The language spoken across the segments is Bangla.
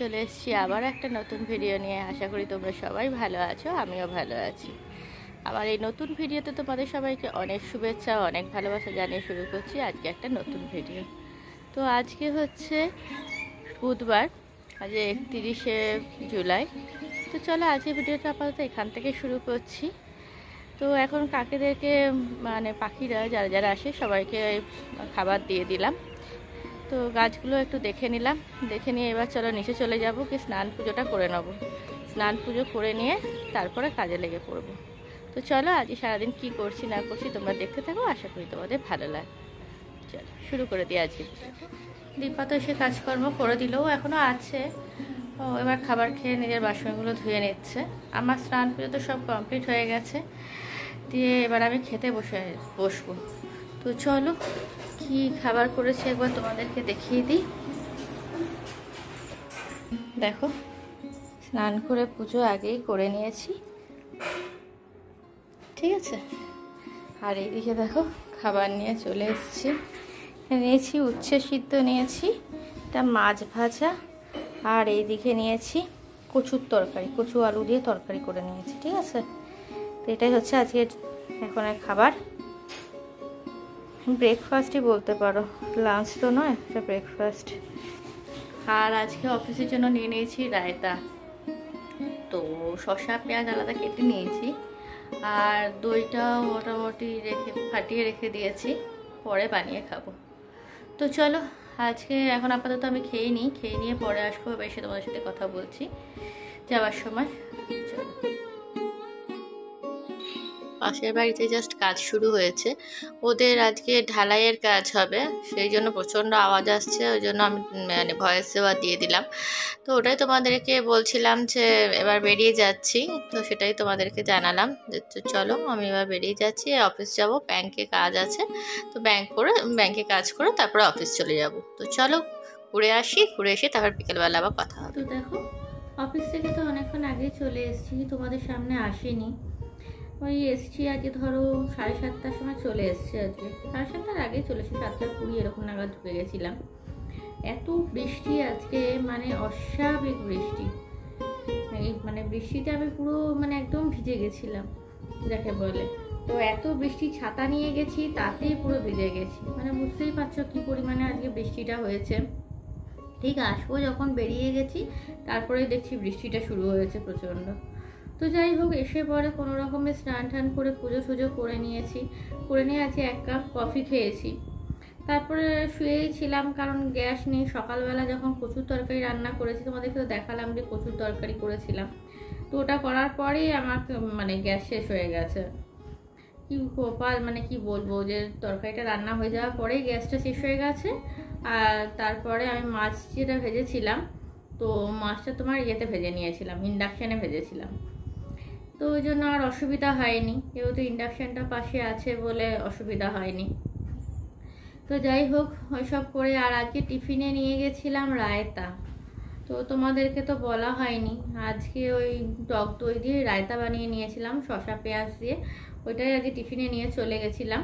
চলে এসেছি আবার একটা নতুন ভিডিও নিয়ে। আশা করি তোমরা সবাই ভালো আছো, আমিও ভালো আছি। আমার এই নতুন ভিডিওতে তোমাদের সবাইকে অনেক শুভেচ্ছা, অনেক ভালোবাসা জানিয়ে শুরু করছি আজকে একটা নতুন ভিডিও। তো আজকে হচ্ছে বুধবার, আজ 31শে জুলাই। তো চলো আজকে ভিডিওটা আপাতত এখান থেকে শুরু করছি। তো এখন কাকেদেরকে মানে পাখিরা যারা যারা আসে সবাইকে খাবার দিয়ে দিলাম। তো গাছগুলো একটু দেখে নিলাম, দেখে নিয়ে এবার চলো নিচে চলে যাব, কি স্নান পুজোটা করে নেব। স্নান পুজো করে নিয়ে তারপরে কাজে লেগে পড়ব। তো চলো আজকে সারাদিন কি করছি না করছি তোমরা দেখতে থাকো, আশা করি তোমাদের ভালো লাগে। চলো শুরু করে দিই আজকে। দীপা তো এসে কাজকর্ম করে দিলেও এখনও আছে। ও এবার খাবার খেয়ে নিজের বাসনগুলো ধুয়ে নিচ্ছে। আমার স্নান পুজো তো সব কমপ্লিট হয়ে গেছে, দিয়ে এবার আমি খেতে বসবো। তো চলো কি খাবার করেছি একবার তোমাদেরকে দেখিয়ে দিই। দেখো, স্নান করে পুজো আগেই করে নিয়েছি, ঠিক আছে। আর এইদিকে দেখো খাবার নিয়ে চলে এসেছি। নিয়েছি উচ্ছে সিদ্ধ, নিয়েছি একটা মাছ ভাজা, আর এইদিকে নিয়েছি কচুর তরকারি, কচু আলু দিয়ে তরকারি করে নিয়েছি, ঠিক আছে। তো এটাই হচ্ছে আজকে এখনের খাবার। ব্রেকফাস্টই বলতে পারো, লাঞ্চ তো নয়, এটা ব্রেকফাস্ট। আর আজকে অফিসের জন্য নিয়ে নিয়েছি রায়তা। তো শসা পেঁয়াজ আলাদা কেটে নিয়েছি, আর দইটাও মোটামুটি ফাটিয়ে রেখে দিয়েছি, পরে বানিয়ে খাবো। তো চলো আজকে এখন আপাতত আমি খেয়ে নিয়ে পরে আসবো, এসে তোমাদের সাথে কথা বলছি যাওয়ার সময়। চলো, পাশের বাড়িতে জাস্ট কাজ শুরু হয়েছে, ওদের আজকে ঢালাইয়ের কাজ হবে, সেই জন্য প্রচণ্ড আওয়াজ আসছে, ওই জন্য আমি মানে ভয়েস ওভার দিয়ে দিলাম। তো ওটাই তোমাদেরকে বলছিলাম যে এবার বেরিয়ে যাচ্ছি, তো সেটাই তোমাদেরকে জানালাম। তো চলো আমি এবার বেরিয়ে যাচ্ছি, অফিস যাব, ব্যাংকে কাজ আছে। তো ব্যাংকে কাজ করে তারপরে অফিস চলে যাব। তো চলো ঘুরে আসি, ঘুরে এসে তারপর বিকেলবেলা আবার কথা হবে। তো দেখো অফিস থেকে তো অনেকক্ষণ আগেই চলে এসেছি, তোমাদের সামনে আসিনি। ওই এসছি আজকে ধরো 7:30টার সময় চলে এসছি, আজকে 7:30টার আগে চলেছি, 7:20 এরকম নাগাদ ঢুকে গেছিলাম। এত বৃষ্টি আজকে, মানে অস্বাভাবিক বৃষ্টি। মানে বৃষ্টিতে আমি পুরো মানে একদম ভিজে গেছিলাম যাকে বলে। তো এত বৃষ্টি, ছাতা নিয়ে গেছি তাতেই পুরো ভিজে গেছি, মানে বুঝতেই পারছো কি পরিমাণে আজকে বৃষ্টিটা হয়েছে। ঠিক আসবো যখন বেরিয়ে গেছি, তারপরে দেখছি বৃষ্টিটা শুরু হয়েছে প্রচণ্ড। তো যাই হোক, এসে পরে কোনো রকমের স্নান টান করে পুজো সুজো করে নিয়েছি, করে নিয়ে আজকে 1 কাপ কফি খেয়েছি। তারপরে শুয়েই ছিলাম, কারণ গ্যাস নেই। সকালবেলা যখন কচুর তরকারি রান্না করেছি, তোমাদেরকে তো দেখালাম যে কচুর তরকারি করেছিলাম। তো ওটা করার পরেই আমার মানে গ্যাস শেষ হয়ে গেছে। কি কপাল, মানে কি বলবো, যে তরকারিটা রান্না হয়ে যাওয়ার পরেই গ্যাসটা শেষ হয়ে গেছে। আর তারপরে আমি মাছ যেটা ভেজেছিলাম, তো মাছটা তোমার ইয়েতে ভেজে নিয়েছিলাম, ইন্ডাকশানে ভেজেছিলাম। তো ওই জন্য আর অসুবিধা হয়নি, যেহেতু ইন্ডাকশানটা পাশে আছে বলে অসুবিধা হয়নি। তো যাই হোক, ওইসব করে আর আজকে টিফিনে নিয়ে গেছিলাম রায়তা। তো তোমাদেরকে তো বলা হয়নি, আজকে ওই টক দই দিয়ে রায়তা বানিয়ে নিয়েছিলাম শসা পেঁয়াজ দিয়ে, ওইটাই আজকে টিফিনে নিয়ে চলে গেছিলাম,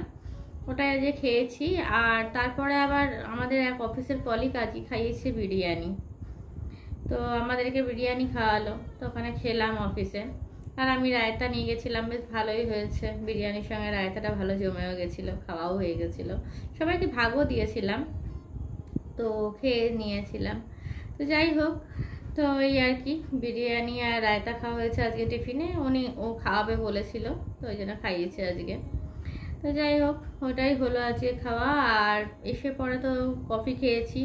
ওটাই আজকে খেয়েছি। আর তারপরে আবার আমাদের এক অফিসের কলিগ আজকে খাইয়েছে বিরিয়ানি, তো আমাদেরকে বিরিয়ানি খাওয়ালো, তো ওখানে খেলাম অফিসে। আর আমি রায়তা নিয়ে গেছিলাম, বেশ ভালোই হয়েছে, বিরিয়ানির সঙ্গে রায়তাটা ভালো জমেও গেছিলো, খাওয়াও হয়ে গেছিলো, সবাইকে ভাগও দিয়েছিলাম, তো খেয়ে নিয়েছিলাম। তো যাই হোক, তো এই আর কি, বিরিয়ানি আর রায়তা খাওয়া হয়েছে আজকে টিফিনে, ও খাওয়াবে বলেছিল, তো ওই জন্য খাইয়েছে আজকে। তো যাই হোক, ওটাই হলো আজকে খাওয়া। আর এসে পরে তো কফি খেয়েছি,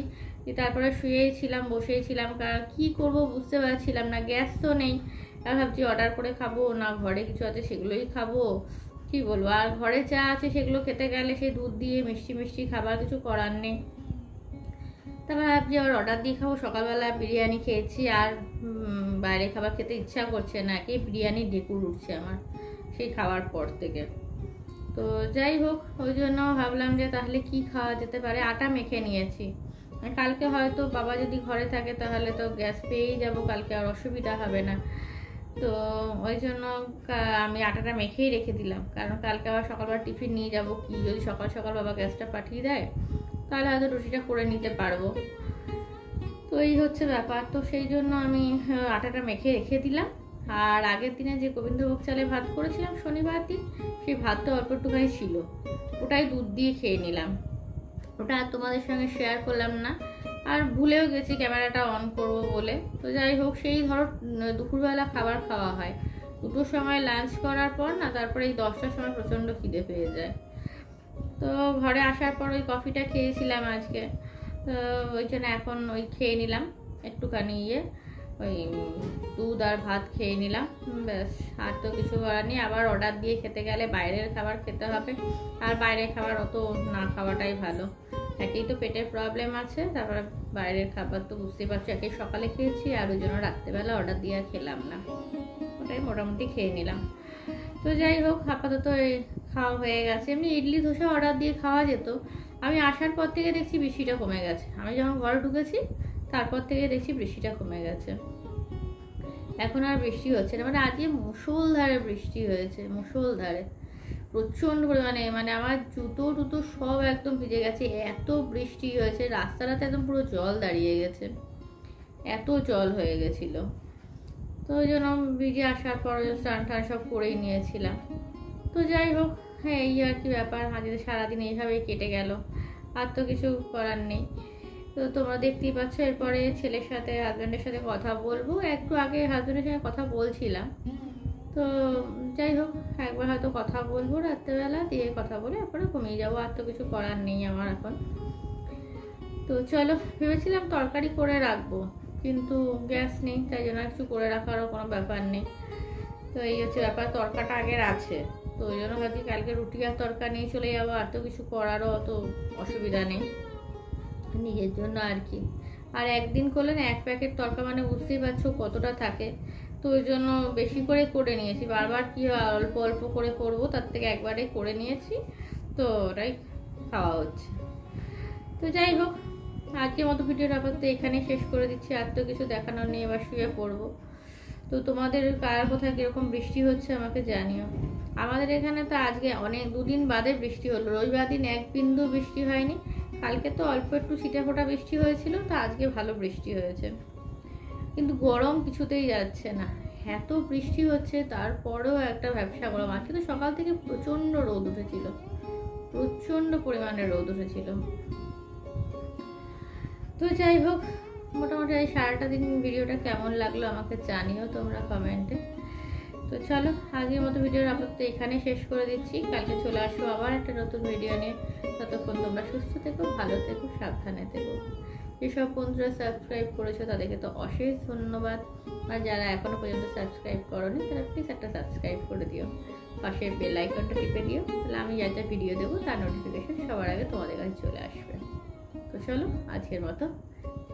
তারপরে শুয়েই ছিলাম, বসেই ছিলাম, কারণ কী করবো বুঝতে পারছিলাম না, গ্যাস তো নেই। আর ভাবছি অর্ডার করে খাবো না ঘরে কিছু আছে সেগুলোই খাবো, কি বলবো। আর ঘরে যা আছে সেগুলো খেতে গেলে সেই দুধ দিয়ে মিষ্টি মিষ্টি খাবার, কিছু করার নেই। তারপর ভাবছি আবার অর্ডার দিয়ে খাবো। সকালবেলা বিরিয়ানি খেয়েছি, আর বাইরে খাবার খেতে ইচ্ছা করছে না, কি বিরিয়ানি ঢেকুর উঠছে আমার সেই খাওয়ার পর থেকে। তো যাই হোক, ওই জন্য ভাবলাম যে তাহলে কি খাওয়া যেতে পারে, আটা মেখে নিয়েছি। কালকে হয়তো বাবা যদি ঘরে থাকে তাহলে তো গ্যাস পেয়েই যাব, কালকে আর অসুবিধা হবে না। তো ওই জন্য আমি আটাটা মেখেই রেখে দিলাম, কারণ কালকে আবার সকালবেলা টিফিন নিয়ে যাব, কি যদি সকাল সকাল বাবা গ্যাসটা পাঠিয়ে দেয় তাহলে হয়তো রুটিটা করে নিতে পারবো। তো তো এই হচ্ছে ব্যাপার। তো সেই জন্য আমি আটাটা মেখে রেখে দিলাম। আর আগের দিনে যে গোবিন্দভোগ চালে ভাত করেছিলাম শনিবার দিন, সেই ভাতটা অল্প একটুখানি ছিল, ওটাই দুধ দিয়ে খেয়ে নিলাম। ওটা আর তোমাদের সঙ্গে শেয়ার করলাম না, আর ভুলেও গেছি ক্যামেরাটা অন করব বলে। তো যাই হোক, সেই ধরো দুপুরবেলা খাবার খাওয়া হয়, 2টোর সময় লাঞ্চ করার পর না, তারপরে এই 10টার সময় প্রচণ্ড খিদে পেয়ে যায়। তো ঘরে আসার পর ওই কফিটা খেয়েছিলাম আজকে, তো ওই জন্য এখন ওই খেয়ে নিলাম একটুখানি ওই দুধ আর ভাত খেয়ে নিলাম, ব্যাস। আর তো কিছু করার নেই। আবার অর্ডার দিয়ে খেতে গেলে বাইরের খাবার খেতে হবে, আর বাইরের খাবার অত না খাওয়াটাই ভালো। একেই তো পেটের প্রবলেম আছে, তারপরে বাইরের খাবার তো বুঝতেই পারছো, একেই সকালে খেয়েছি, আর ওই জন্য রাত্রেবেলা অর্ডার দিয়ে আর খেলাম না, ওটাই মোটামুটি খেয়ে নিলাম। তো যাই হোক, আপাতত এই খাওয়া হয়ে গেছে। এমনি ইডলি ধোসা অর্ডার দিয়ে খাওয়া যেত, আমি আসার পর থেকে দেখছি বৃষ্টিটা কমে গেছে। আমি যখন ঘরে ঢুকেছি তারপর থেকে দেখছি বৃষ্টিটা কমে গেছে, এখন আর বৃষ্টি হচ্ছে না। মানে আজকে মুষলধারে বৃষ্টি হয়েছে, মুষলধারে প্রচণ্ড পরিমাণে। মানে আমার জুতো সব একদম ভিজে গেছে, এত বৃষ্টি হয়েছে। রাস্তাটাতে একদম পুরো জল দাঁড়িয়ে গেছে, এত জল হয়ে গেছিলো। তো ওই জন্য ভিজে আসার পর স্নান টান সব করেই নিয়েছিলাম। তো যাই হোক, হ্যাঁ এই আর কি ব্যাপার। আজকে সারাদিন এইভাবেই কেটে গেল, আর তো কিছু করার নেই। তো তোমরা দেখতেই পাচ্ছ, এরপরে ছেলের সাথে হাজব্যান্ডের সাথে কথা বলবো। একটু আগে হাজব্যান্ডের সঙ্গে কথা বলছিলাম, তো যাই হোক একবার হয়তো কথা বলবো রাত্রেবেলা, দিয়ে কথা বলে এরপরে ঘুমিয়ে যাবো। আর তো কিছু করার নেই আমার এখন। তো চলো, ভেবেছিলাম তরকারি করে রাখবো, কিন্তু গ্যাস নেই, তাই জন্য কিছু করে রাখারও কোনো ব্যাপার নেই। তো এই হচ্ছে ব্যাপার, তরকাটা আগের আছে, তো ওই জন্য ভাবছি কালকে রুটি আর তরকা নিয়ে চলে যাবো। আর তো কিছু করারও অত অসুবিধা নেই নিজের জন্য আর কি। আর একদিন করলে না, 1 প্যাকেট তরকা মানে বুঝতেই পারছো কতটা থাকে। তো ওই জন্য বেশি করে নিয়েছি, বারবার কি অল্প অল্প করে করবো, তার থেকে একবারে করে নিয়েছি, তো ওটাই খাওয়া হচ্ছে। তো যাই হোক, আজকের মতো ভিডিওটা আপাতত এখানেই শেষ করে দিচ্ছি। আর তো কিছু দেখানোর নেই, এবার শুয়ে পড়বো। তো তোমাদের কার কোথায় কীরকম বৃষ্টি হচ্ছে আমাকে জানিও। আমাদের এখানে তো আজকে অনেক 2 দিন বাদে বৃষ্টি হলো, রবিবার দিন 1 বিন্দু বৃষ্টি হয়নি। কালকে তো অল্প একটু ছিটেফোঁটা বৃষ্টি হয়েছিল, তো আজকে ভালো বৃষ্টি হয়েছে। কিন্তু গরম কিছুতেই যাচ্ছে না, এত বৃষ্টি হচ্ছে তারপরেও একটা ব্যবসা গরম। আজকে তো সকাল থেকে প্রচণ্ড রোদ উঠেছিল, প্রচণ্ড পরিমাণে রোদ উঠেছিল। তো যাই হোক, মোটামুটি এই সারাটা দিন ভিডিওটা কেমন লাগলো আমাকে জানিও তোমরা কমেন্টে। তো চলো, আজকের মতো ভিডিওর আপাতত এখানে শেষ করে দিচ্ছি। কালকে চলে আসবো আবার একটা নতুন ভিডিও নিয়ে। ততক্ষণ তোমরা সুস্থ থেকো, ভালো থেকো, সাবধানে থেকো। যেসব বন্ধুরা সাবস্ক্রাইব করেছো তাদেরকে তো অশেষ ধন্যবাদ। আর যারা এখনো পর্যন্ত সাবস্ক্রাইব করোনি তারা প্লিজ একটা সাবস্ক্রাইব করে দিও, পাশের বেল আইকনটা টিপে দিও, তাহলে আমি যা যা ভিডিও দেবো তার নোটিফিকেশন সবার আগে তোমাদের কাছে চলে আসবে। তো চলো, আজকের মতো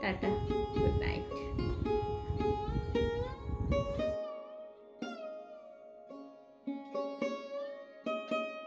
টাটা, গুড নাইট।